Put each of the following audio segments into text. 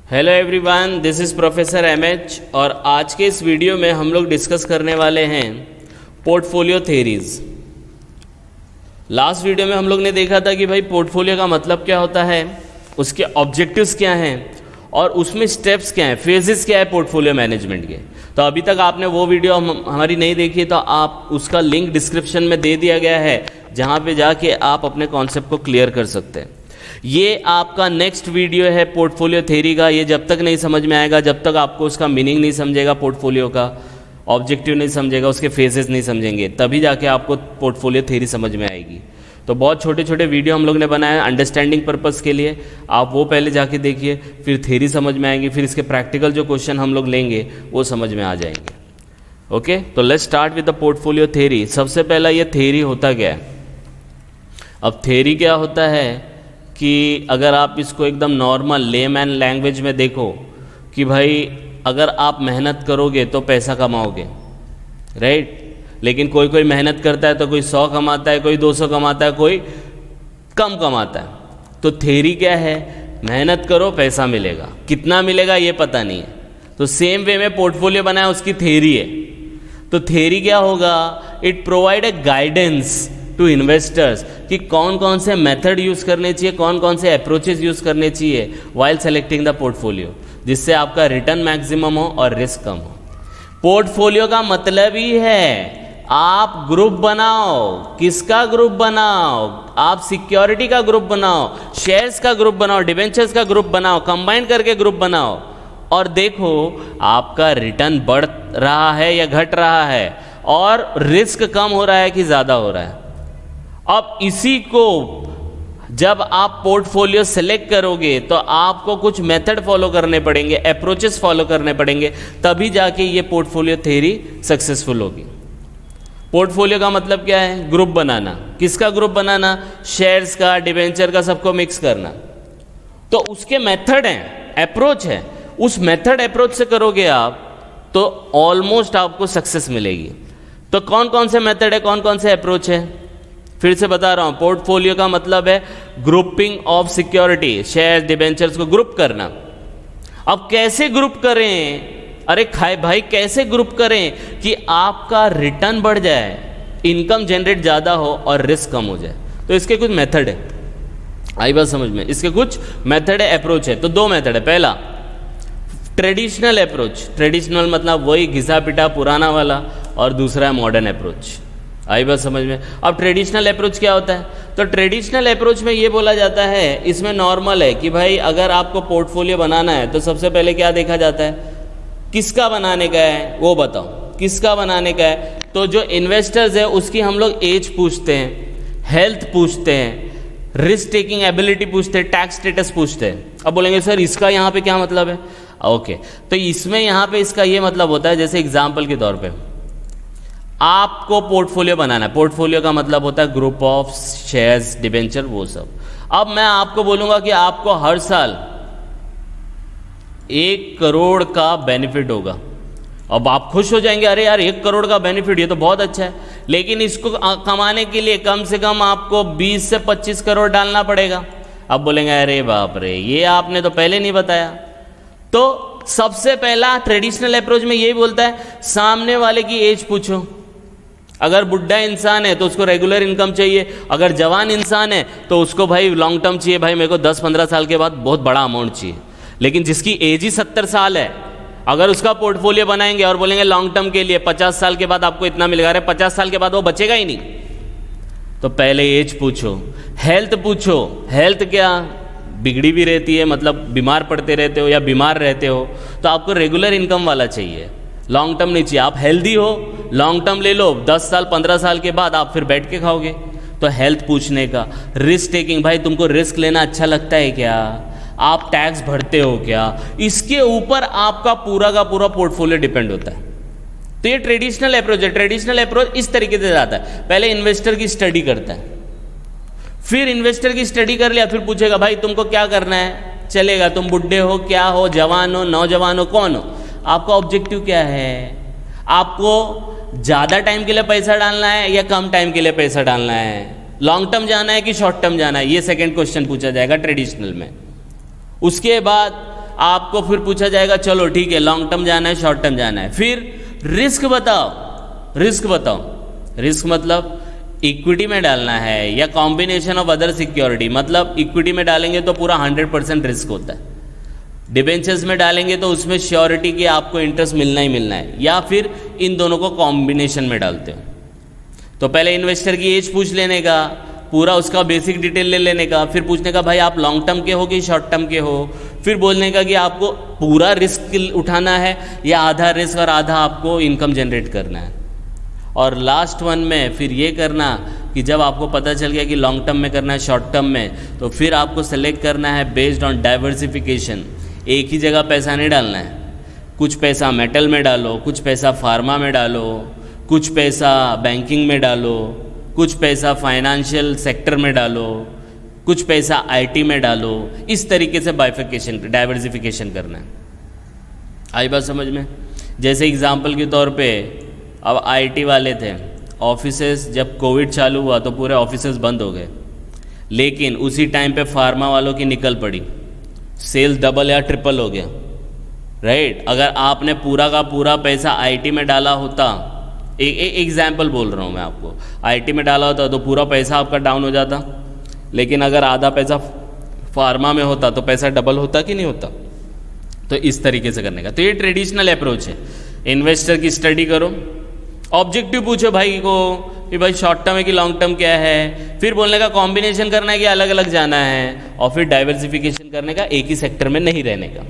Hello everyone, this is professor MH और आज के इस वीडियो में हम लोग डिस्कस करने वाले हैं पोर्टफोलियो थेरीज। लास्ट वीडियो में हम लोग ने देखा था कि भाई पोर्टफोलियो का मतलब क्या होता है, उसके ऑब्जेक्टिव्स क्या हैं और उसमें स्टेप्स क्या हैं, फेजेस क्या है पोर्टफोलियो मैनेजमेंट के। तो अभी तक आपने वो वीडियो हमारी नहीं देखी तो आप उसका लिंक डिस्क्रिप्शन में दे दिया गया है, जहाँ पे जाके आप अपने कॉन्सेप्ट को क्लियर कर सकते हैं। ये आपका नेक्स्ट वीडियो है पोर्टफोलियो थ्योरी का। ये जब तक नहीं समझ में आएगा, जब तक आपको उसका मीनिंग नहीं समझेगा, पोर्टफोलियो का ऑब्जेक्टिव नहीं समझेगा, उसके फेजेस नहीं समझेंगे, तभी जाके आपको पोर्टफोलियो थ्योरी समझ में आएगी। तो बहुत छोटे छोटे वीडियो हम लोग ने बनाए अंडरस्टैंडिंग पर्पस के लिए, आप वो पहले जाके देखिए, फिर थ्योरी समझ में आएंगी, फिर इसके प्रैक्टिकल जो क्वेश्चन हम लोग लेंगे वो समझ में आ जाएंगे। ओके, तो let's start with the portfolio theory. सबसे पहला ये थ्योरी होता क्या है। अब थ्योरी क्या होता है कि अगर आप इसको एकदम नॉर्मल लेमैन लैंग्वेज में देखो कि भाई अगर आप मेहनत करोगे तो पैसा कमाओगे, राइट। लेकिन कोई कोई मेहनत करता है तो कोई 100 कमाता है, कोई 200 कमाता है, कोई कम कमाता है। तो थ्योरी क्या है, मेहनत करो पैसा मिलेगा, कितना मिलेगा ये पता नहीं है। तो सेम वे में पोर्टफोलियो बनाया, उसकी थ्योरी है। तो थ्योरी क्या होगा, it provide a guidance to investors कि कौन कौन से मेथड यूज़ करने चाहिए, कौन कौन से अप्रोचेस यूज़ करने चाहिए वाइल सेलेक्टिंग द पोर्टफोलियो, जिससे आपका रिटर्न मैक्सिमम हो और रिस्क कम हो। पोर्टफोलियो का मतलब ही है आप ग्रुप बनाओ। किसका ग्रुप बनाओ? आप सिक्योरिटी का ग्रुप बनाओ, शेयर्स का ग्रुप बनाओ, डिबेंचर्स का ग्रुप बनाओ, कंबाइन करके ग्रुप बनाओ और देखो आपका रिटर्न बढ़ रहा है या घट रहा है और रिस्क कम हो रहा है कि ज़्यादा हो रहा है। अब इसी को जब आप पोर्टफोलियो सेलेक्ट करोगे तो आपको कुछ मेथड फॉलो करने पड़ेंगे, अप्रोचेस फॉलो करने पड़ेंगे, तभी जाके ये पोर्टफोलियो थ्योरी सक्सेसफुल होगी। पोर्टफोलियो का मतलब क्या है, ग्रुप बनाना। किसका ग्रुप बनाना? शेयर्स का, डिबेंचर का, सबको मिक्स करना। तो उसके मेथड हैं, अप्रोच है, उस मेथड अप्रोच से करोगे आप तो ऑलमोस्ट आपको सक्सेस मिलेगी। तो कौन कौन से मेथड है, कौन कौन से अप्रोच है, फिर से बता रहा हूं। पोर्टफोलियो का मतलब है grouping of security, share debentures को ग्रुप करना। अब कैसे ग्रुप करें? अरे भाई कैसे ग्रुप करें कि आपका रिटर्न बढ़ जाए, इनकम जनरेट ज़्यादा हो और रिस्क कम हो जाए। तो इसके कुछ मेथड है, आई बात समझ में। इसके कुछ मेथड है, अप्रोच है। तो दो मेथड है। पहला ट्रेडिशनल अप्रोच, ट्रेडिशनल मतलब वही घिसा पिटा पुराना वाला, और दूसरा है मॉडर्न अप्रोच। आई बात समझ में। अब ट्रेडिशनल अप्रोच क्या होता है? तो ट्रेडिशनल अप्रोच में ये बोला जाता है, इसमें नॉर्मल है कि भाई अगर आपको पोर्टफोलियो बनाना है तो सबसे पहले क्या देखा जाता है, किसका बनाने का है वो बताओ, किसका बनाने का है। तो जो इन्वेस्टर्स है उसकी हम लोग एज पूछते हैं, हेल्थ पूछते हैं, रिस्क टेकिंग एबिलिटी पूछते हैं, टैक्स स्टेटस पूछते हैं। अब बोलेंगे सर इसका यहाँ पे क्या मतलब है? ओके, तो इसमें यहाँ पे इसका ये मतलब होता है, जैसे एग्जाम्पल के तौर पे आपको पोर्टफोलियो बनाना है। पोर्टफोलियो का मतलब होता है ग्रुप ऑफ शेयर्स, डिबेंचर, वो सब। अब मैं आपको बोलूंगा कि आपको हर साल 1 करोड़ का बेनिफिट होगा। अब आप खुश हो जाएंगे, अरे यार 1 करोड़ का बेनिफिट, ये तो बहुत अच्छा है। लेकिन इसको कमाने के लिए कम से कम आपको 20 से 25 करोड़ डालना पड़ेगा। अब बोलेंगे अरे बाप रे, ये आपने तो पहले नहीं बताया। तो सबसे पहला ट्रेडिशनल अप्रोच में यही बोलता है, सामने वाले की एज पूछो। अगर बुढ़ा इंसान है तो उसको रेगुलर इनकम चाहिए, अगर जवान इंसान है तो उसको भाई लॉन्ग टर्म चाहिए, भाई मेरे को 10-15 साल के बाद बहुत बड़ा अमाउंट चाहिए। लेकिन जिसकी एज ही 70 साल है, अगर उसका पोर्टफोलियो बनाएंगे और बोलेंगे लॉन्ग टर्म के लिए 50 साल के बाद आपको इतना मिलेगा, अरे 50 साल के बाद वो बचेगा ही नहीं। तो पहले एज पूछो, हेल्थ पूछो। हेल्थ क्या बिगड़ी भी रहती है, मतलब बीमार पड़ते रहते हो या बीमार रहते हो, तो आपको रेगुलर इनकम वाला चाहिए, लॉन्ग टर्म नहीं चाहिए। आप हेल्दी हो, लॉन्ग टर्म ले लो, 10 साल 15 साल के बाद आप फिर बैठ के खाओगे। तो हेल्थ पूछने का। रिस्क टेकिंग, भाई तुमको रिस्क लेना अच्छा लगता है क्या, आप टैक्स भरते हो क्या, इसके ऊपर आपका पूरा का पूरा पोर्टफोलियो डिपेंड होता है। तो ये ट्रेडिशनल अप्रोच है। ट्रेडिशनल अप्रोच इस तरीके से जाता है, पहले इन्वेस्टर की स्टडी करता है, फिर इन्वेस्टर की स्टडी कर लिया, फिर पूछेगा भाई तुमको क्या करना है, चलेगा, तुम बुढ़े हो, क्या हो, जवान हो, नौजवान हो, कौन हो, आपका ऑब्जेक्टिव क्या है, आपको ज़्यादा टाइम के लिए पैसा डालना है या कम टाइम के लिए पैसा डालना है, लॉन्ग टर्म जाना है कि शॉर्ट टर्म जाना है, ये सेकंड क्वेश्चन पूछा जाएगा ट्रेडिशनल में। उसके बाद आपको फिर पूछा जाएगा चलो ठीक है लॉन्ग टर्म जाना है शॉर्ट टर्म जाना है, फिर रिस्क बताओ, रिस्क बताओ। रिस्क मतलब इक्विटी में डालना है या कॉम्बिनेशन ऑफ अदर सिक्योरिटी, मतलब इक्विटी में डालेंगे तो पूरा 100% रिस्क होता है, डिबेंचर्स में डालेंगे तो उसमें श्योरिटी की आपको इंटरेस्ट मिलना ही मिलना है, या फिर इन दोनों को कॉम्बिनेशन में डालते हो। तो पहले इन्वेस्टर की एज पूछ लेने का, पूरा उसका बेसिक डिटेल ले लेने का, फिर पूछने का भाई आप लॉन्ग टर्म के हो कि शॉर्ट टर्म के हो, फिर बोलने का कि आपको पूरा रिस्क उठाना है या आधा रिस्क और आधा आपको इनकम जनरेट करना है, और लास्ट वन में फिर ये करना कि जब आपको पता चल गया कि लॉन्ग टर्म में करना है शॉर्ट टर्म में, तो फिर आपको सेलेक्ट करना है बेस्ड ऑन डाइवर्सिफिकेशन। एक ही जगह पैसा नहीं डालना है, कुछ पैसा मेटल में डालो, कुछ पैसा फार्मा में डालो, कुछ पैसा बैंकिंग में डालो, कुछ पैसा फाइनेंशियल सेक्टर में डालो, कुछ पैसा आईटी में डालो। इस तरीके से बाइफिकेशन डाइवर्सिफिकेशन करना है। आई बात समझ में? जैसे एग्जांपल के तौर पे अब आईटी वाले थे, ऑफिसेस जब कोविड चालू हुआ तो पूरे ऑफिसेस बंद हो गए, लेकिन उसी टाइम पे फार्मा वालों की निकल पड़ी, सेल्स डबल या ट्रिपल हो गया, राइट। अगर आपने पूरा का पूरा पैसा आईटी में डाला होता, एक एग्जाम्पल बोल रहा हूँ मैं आपको, आईटी में डाला होता तो पूरा पैसा आपका डाउन हो जाता, लेकिन अगर आधा पैसा फार्मा में होता तो पैसा डबल होता कि नहीं होता। तो इस तरीके से करने का, तो ये ट्रेडिशनल अप्रोच है। इन्वेस्टर की स्टडी करो, ऑब्जेक्टिव पूछो भाई को कि भाई शॉर्ट टर्म है कि लॉन्ग टर्म क्या है, फिर बोलने का कॉम्बिनेशन करना है कि अलग अलग जाना है, और फिर डाइवर्सिफिकेशन करने का, एक ही सेक्टर में नहीं रहने का।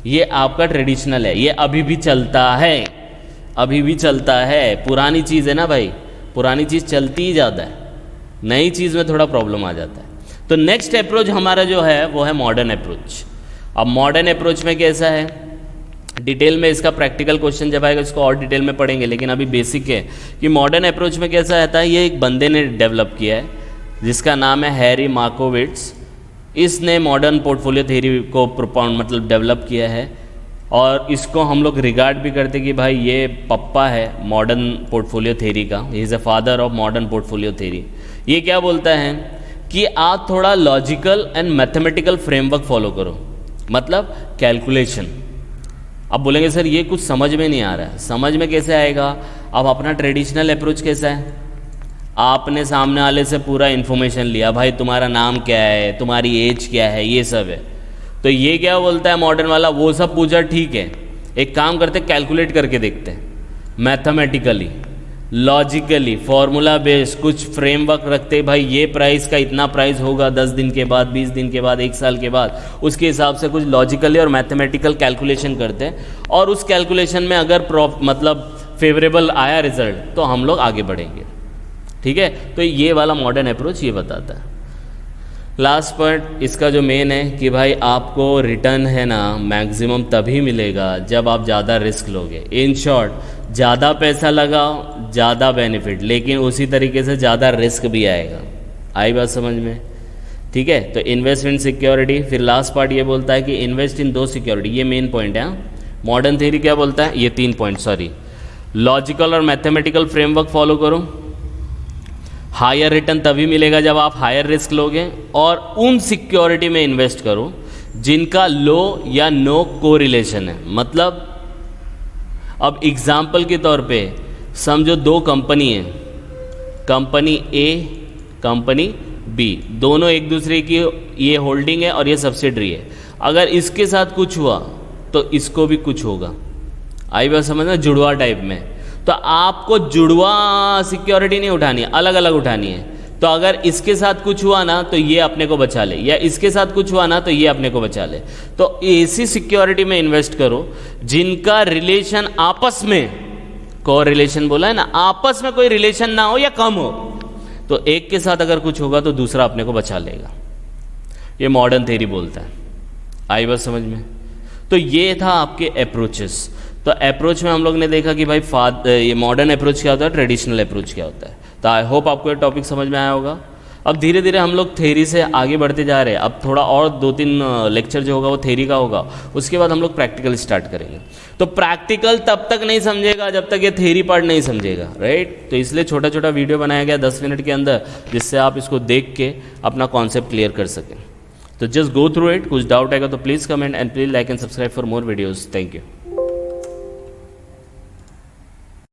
ये आपका ट्रेडिशनल है, ये अभी भी चलता है, अभी भी चलता है। पुरानी चीज़ है ना भाई, पुरानी चीज़ चलती ही ज़्यादा है, नई चीज़ में थोड़ा प्रॉब्लम आ जाता है। तो नेक्स्ट अप्रोच हमारा जो है वो है मॉडर्न अप्रोच। अब मॉडर्न अप्रोच में कैसा है, डिटेल में इसका प्रैक्टिकल क्वेश्चन जब आएगा इसको और डिटेल में पढ़ेंगे, लेकिन अभी बेसिक है कि मॉडर्न अप्रोच में कैसा रहता है। ये एक बंदे ने डेवलप किया है जिसका नाम है हैरी मार्कोविट्स। इसने मॉडर्न पोर्टफोलियो थ्योरी को प्रोपाउंड मतलब डेवलप किया है, और इसको हम लोग रिगार्ड भी करते कि भाई ये पप्पा है मॉडर्न पोर्टफोलियो थ्योरी का, he is a father of modern portfolio theory. ये क्या बोलता है कि आप थोड़ा logical and mathematical framework follow करो, मतलब कैलकुलेशन। अब बोलेंगे सर ये कुछ समझ में नहीं आ रहा है, समझ में कैसे आएगा। अब अपना ट्रेडिशनल अप्रोच कैसा है, आपने सामने वाले से पूरा इन्फॉर्मेशन लिया, भाई तुम्हारा नाम क्या है, तुम्हारी एज क्या है, ये सब है। तो ये क्या बोलता है मॉडर्न वाला, वो सब पूछा ठीक है, एक काम करते कैलकुलेट करके देखते हैं, मैथमेटिकली लॉजिकली फॉर्मूला बेस्ड कुछ फ्रेमवर्क रखते, भाई ये प्राइस का इतना प्राइस होगा 10 दिन के बाद, 20 दिन के बाद, 1 साल के बाद, उसके हिसाब से कुछ लॉजिकली और मैथमेटिकल कैलकुलेशन करते हैं, और उस कैलकुलेशन में अगर मतलब फेवरेबल आया रिजल्ट तो हम लोग आगे बढ़ेंगे। ठीक है, तो ये वाला मॉडर्न अप्रोच ये बताता है। लास्ट पॉइंट इसका जो मेन है कि भाई आपको रिटर्न है ना मैक्सिमम तभी मिलेगा जब आप ज़्यादा रिस्क लोगे। इन शॉर्ट, ज़्यादा पैसा लगाओ ज़्यादा बेनिफिट, लेकिन उसी तरीके से ज़्यादा रिस्क भी आएगा। आई बात समझ में? ठीक है, तो इन्वेस्ट इन सिक्योरिटी। फिर लास्ट पार्ट ये बोलता है कि इन्वेस्ट इन 2 सिक्योरिटी, ये मेन पॉइंट है। मॉडर्न थ्योरी क्या बोलता है, ये 3 पॉइंट, सॉरी, लॉजिकल और मैथमेटिकल फ्रेमवर्क फॉलो करो। हायर रिटर्न तभी मिलेगा जब आप हायर रिस्क लोगे, और उन सिक्योरिटी में इन्वेस्ट करो जिनका लो या नो कोरिलेशन है। मतलब अब एग्जाम्पल के तौर पे समझो 2 कंपनी है, कंपनी ए कंपनी बी, दोनों एक दूसरे की ये होल्डिंग है और ये सब्सिडरी है। अगर इसके साथ कुछ हुआ तो इसको भी कुछ होगा। आई बात समझना, जुड़वा टाइप में। तो आपको जुड़वा सिक्योरिटी नहीं उठानी है, अलग अलग उठानी है। तो अगर इसके साथ कुछ हुआ ना तो ये अपने को बचा ले, या इसके साथ कुछ हुआ ना तो ये अपने को बचा ले। तो ऐसी सिक्योरिटी में इन्वेस्ट करो जिनका रिलेशन आपस में, को रिलेशन बोला है ना, आपस में कोई रिलेशन ना हो या कम हो, तो एक के साथ अगर कुछ होगा तो दूसरा अपने को बचा लेगा। ये मॉडर्न थ्योरी बोलता है। आई बात समझ में? तो ये था आपके अप्रोचेस। तो अप्रोच में हम लोग ने देखा कि भाई ये मॉडर्न अप्रोच क्या होता है, ट्रेडिशनल अप्रोच क्या होता है। तो आई होप आपको ये टॉपिक समझ में आया होगा। अब धीरे धीरे हम लोग थ्योरी से आगे बढ़ते जा रहे हैं। अब थोड़ा और 2-3 लेक्चर जो होगा वो थ्योरी का होगा, उसके बाद हम लोग प्रैक्टिकल स्टार्ट करेंगे। तो प्रैक्टिकल तब तक नहीं समझेगा जब तक ये थ्योरी पार्ट नहीं समझेगा, राइट। तो इसलिए छोटा छोटा वीडियो बनाया गया 10 मिनट के अंदर, जिससे आप इसको देख के अपना कॉन्सेप्ट क्लियर कर सकें। तो जस्ट गो थ्रू इट, कुछ डाउट आएगा तो please comment and please like and subscribe for more videos. Thank you.